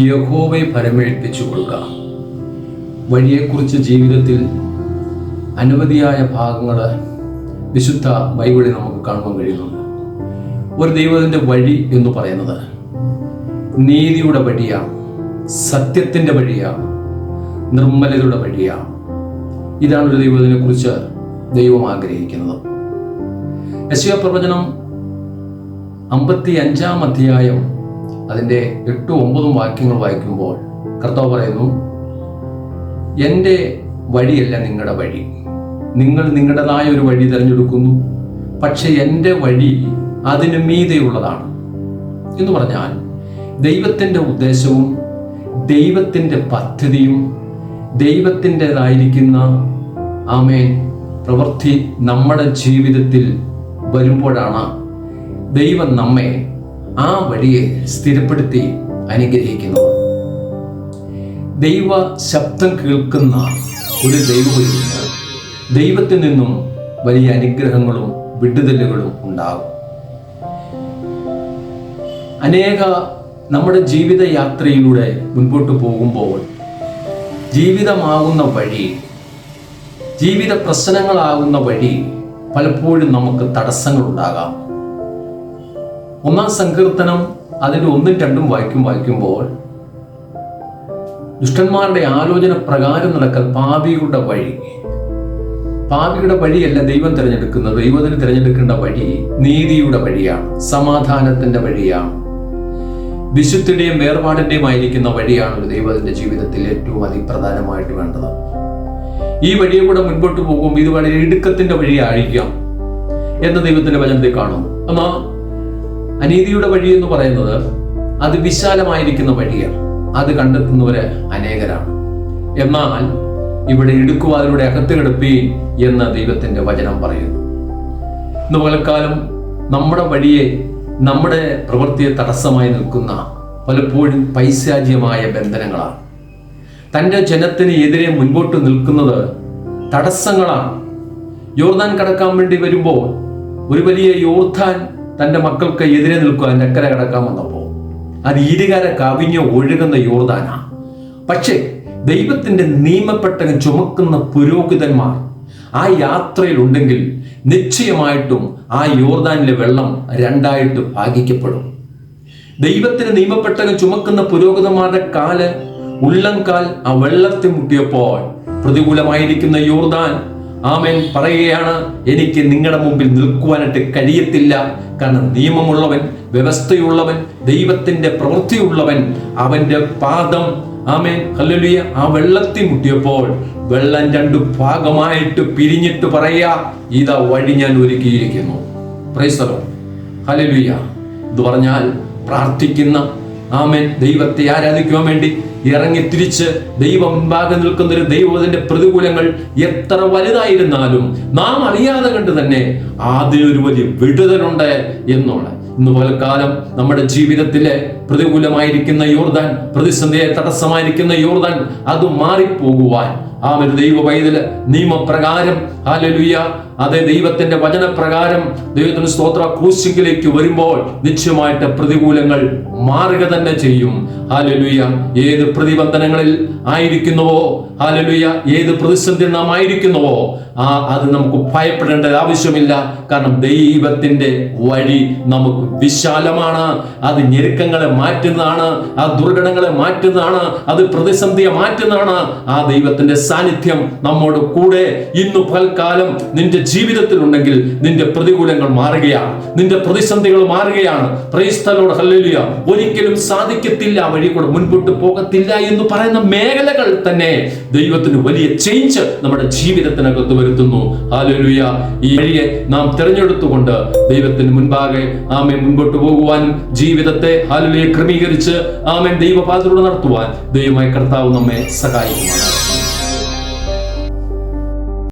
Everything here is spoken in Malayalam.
യഹോവയെ ഫലമേൽപ്പിച്ചു കൊടുക്കുക. വഴിയെക്കുറിച്ച് ജീവിതത്തിൽ അനവധിയായ ഭാഗങ്ങൾ വിശുദ്ധ ബൈബിളിൽ നമുക്ക് കാണുവാൻ കഴിയുന്നുണ്ട്. ഒരു ദൈവത്തിൻ്റെ വഴി എന്ന് പറയുന്നത് നീതിയുടെ വഴിയാണ്, സത്യത്തിൻ്റെ വഴിയാണ്, നിർമ്മലതയുടെ വഴിയാണ്. ഇതാണ് ഒരു ദൈവത്തിനെ കുറിച്ച് ദൈവം ആഗ്രഹിക്കുന്നത്. യെശയ്യാ പ്രവചനം 55-ാം അധ്യായം അതിൻ്റെ 8-9 വാക്യങ്ങൾ വായിക്കുമ്പോൾ കർത്താവ് പറയുന്നു, എൻ്റെ വഴിയല്ല നിങ്ങളുടെ വഴി, നിങ്ങൾ നിങ്ങളുടേതായ ഒരു വഴി തിരഞ്ഞെടുക്കുന്നു, പക്ഷെ എൻ്റെ വഴി അതിന് മീതെയുള്ളതാണ് എന്ന് പറഞ്ഞാൽ ദൈവത്തിൻ്റെ ഉദ്ദേശവും ദൈവത്തിൻ്റെ പദ്ധതിയും ദൈവത്തിൻ്റെതായിരിക്കുന്ന ആമേൻ പ്രവൃത്തി നമ്മുടെ ജീവിതത്തിൽ വരുമ്പോഴാണ് ദൈവം നമ്മെ ആ വഴിയെ സ്ഥിരപ്പെടുത്തി അനുഗ്രഹിക്കുന്നത്. ദൈവ ശബ്ദം കേൾക്കുന്ന ഒരു ദൈവവഴിയിൽ ദൈവത്തിൽ നിന്നും വലിയ അനുഗ്രഹങ്ങളും വിടുതലുകളും ഉണ്ടാകും. അനേക നമ്മുടെ ജീവിത യാത്രയിലൂടെ മുൻപോട്ട് പോകുമ്പോൾ ജീവിതമാകുന്ന വഴി, ജീവിത പ്രശ്നങ്ങളാകുന്ന വഴി പലപ്പോഴും നമുക്ക് തടസ്സങ്ങൾ ഉണ്ടാകാം. 1-ാം സങ്കീർത്തനം അതിൽ 1-2 വായിക്കുമ്പോൾ ദുഷ്ടന്മാരുടെ ആലോചന പ്രകാരം നടക്കാൻ പാപിയുടെ വഴിയല്ല ദൈവം തിരഞ്ഞെടുക്കുന്നത്. ദൈവത്തിന് തിരഞ്ഞെടുക്കേണ്ട വഴി നീതിയുടെ വഴിയാണ്, സമാധാനത്തിന്റെ വഴിയാണ്, വിശുദ്ധിയുടെയും വേർപാടിന്റെയും ആയിരിക്കുന്ന വഴിയാണ് ഒരു ദൈവത്തിന്റെ ജീവിതത്തിൽ ഏറ്റവും അതിപ്രധാനമായിട്ട് വേണ്ടത്. ഈ വഴിയെ കൂടെ മുൻപോട്ട് പോകുമ്പോൾ ഇത് വളരെ ഇടുക്കത്തിന്റെ വഴിയായിരിക്കാം എന്ന് ദൈവത്തിന്റെ വചനത്തിൽ കാണും. എന്നാൽ അനീതിയുടെ വഴി എന്ന് പറയുന്നത് അത് വിശാലമായിരിക്കുന്ന വഴിയാണ്, അത് കണ്ടെത്തുന്നവര് അനേകരാണ്. എന്നാൽ ഇവിടെ ഇടുക്കുവാതിലൂടെ അകത്ത് കിടപ്പീൻ എന്ന് ദൈവത്തിന്റെ വചനം പറയുന്നു. ഇന്ന് പലക്കാലം നമ്മുടെ വഴിയെ, നമ്മുടെ പ്രവൃത്തിയെ തടസ്സമായി നിൽക്കുന്ന പലപ്പോഴും പൈശാചികമായ ബന്ധനങ്ങളാണ്. തൻ്റെ ജനത്തിന് എതിരെ മുൻപോട്ട് നിൽക്കുന്നത് തടസ്സങ്ങളാണ്. യോർദാൻ കടക്കാൻ വേണ്ടി വരുമ്പോൾ ഒരു വലിയ യോർദാൻ തൻ്റെ മക്കൾക്ക് എതിരെ നിൽക്കുക, അക്കരെ കടക്കാൻ വന്നപ്പോൾ അത് ഇരുകര കവിഞ്ഞ് ഒഴുകുന്ന യോർദാനാണ്. പക്ഷേ ദൈവത്തിന്റെ നിയമപ്പെട്ടകം ചുമക്കുന്ന പുരോഹിതന്മാർ ആ യാത്രയിലുണ്ടെങ്കിൽ നിശ്ചയമായിട്ടും ആ യോർദാനിലെ വെള്ളം 2ആയിട്ട് ഭാഗിക്കപ്പെടും. ദൈവത്തിന് നിയമപ്പെട്ടകം ചുമക്കുന്ന പുരോഹിതന്മാരുടെ ഉള്ളംകാൽ ആ വെള്ളത്തിൽ മുട്ടിയപ്പോൾ പ്രതികൂലമായിരിക്കുന്ന യോർദാൻ ആമേൻ പറയുകയാണ്, എനിക്ക് നിങ്ങളുടെ മുമ്പിൽ നിൽക്കുവാനായിട്ട് കഴിയത്തില്ല. കാരണം നിയമമുള്ളവൻ, വ്യവസ്ഥയുള്ളവൻ, ദൈവത്തിന്റെ പ്രവൃത്തിയുള്ളവൻ, അവന്റെ പാദം ആമേൻ ഹല്ലേലൂയ ആ വെള്ളത്തിൽ മുട്ടിയപ്പോൾ വെള്ളം 2 ഭാഗമായിട്ട് പിരിഞ്ഞിട്ട് പറയാ, ഇതാ വഴി ഞാൻ ഒരുക്കിയിരിക്കുന്നു. Praise the Lord hallelujah. ഇത് പറഞ്ഞാൽ പ്രാർത്ഥിക്കുന്ന ആമേൻ ദൈവത്തെ ആരാധിക്കുവാൻ വേണ്ടി ഇറങ്ങി തിരിച്ച് ദൈവം മുൻപാകെ നിൽക്കുന്ന ഒരു ദൈവത്തിന്റെ പ്രതികൂലങ്ങൾ എത്ര വലുതായിരുന്നാലും നാം അറിയാതെ കണ്ട് തന്നെ അതിനൊരു വലിയ വിടുതലുണ്ട് എന്നുള്ള ഇന്ന് പലക്കാലം നമ്മുടെ ജീവിതത്തിലെ പ്രതികൂലമായിരിക്കുന്ന യോർദാൻ, പ്രതിസന്ധിയെ തടസ്സമായിരിക്കുന്ന യോർദാൻ അത് മാറിപ്പോകുവാൻ ആ ഒരു ദൈവ പൈതല് നിയമപ്രകാരം ഹല്ലേലൂയ അതേ ദൈവത്തിന്റെ വചനപ്രകാരം ദൈവത്തിന് സ്തോത്ര ക്രൂശിലേക്ക് വരുമ്പോൾ നിശ്ചയമായിട്ട് പ്രതികൂലങ്ങൾ മാറുക തന്നെ ചെയ്യും. ഹല്ലേലൂയ. ഏത് പ്രതിബന്ധനങ്ങളിൽ ആയിരിക്കുന്നുവോ, ഹല്ലേലൂയ ഏത് പ്രതിസന്ധി നാം ആയിരിക്കുന്നുവോ അത് നമുക്ക് ഭയപ്പെടേണ്ട ആവശ്യമില്ല. കാരണം ദൈവത്തിന്റെ വഴി നമുക്ക് വിശാലമാണ്. അത് ഞെരുക്കങ്ങളെ മാറ്റുന്നതാണ്, ആ ദുർഘടങ്ങളെ മാറ്റുന്നതാണ്, അത് പ്രതിസന്ധിയെ മാറ്റുന്നതാണ്. ആ ദൈവത്തിന്റെ സാന്നിധ്യം നമ്മോട് കൂടെ ഇന്ന് പൽക്കാലം നിന്റെ ജീവിതത്തിൽ ഉണ്ടെങ്കിൽ നിന്റെ പ്രതികൂലങ്ങൾ മാറുകയാണ്, നിന്റെ പ്രതിസന്ധികൾ മാറുകയാണ്. Praise the Lord hallelujah. ഒരിക്കലും സാധിക്കത്തില്ല, വഴി കൂടെ മുൻപോട്ട് പോകത്തില്ല എന്ന് പറയുന്ന മേഖലകൾ തന്നെ ദൈവത്തിന് വലിയ ചേഞ്ച് നമ്മുടെ ജീവിതത്തിനകത്ത് വരുത്തുന്നു. ഹല്ലേലൂയ. ഈ വഴിയെ നാം തിരഞ്ഞെടുത്തുകൊണ്ട് ദൈവത്തിന് മുൻപാകെ ആമേൻ മുൻപോട്ട് പോകുവാനും ജീവിതത്തെ ഹല്ലേലൂയ ക്രമീകരിച്ച് ആമേൻ ദൈവപാതയിലൂടെ നടത്തുവാൻ ദൈവമായ കർത്താവ് നമ്മെ സഹായിക്കുമാണ്.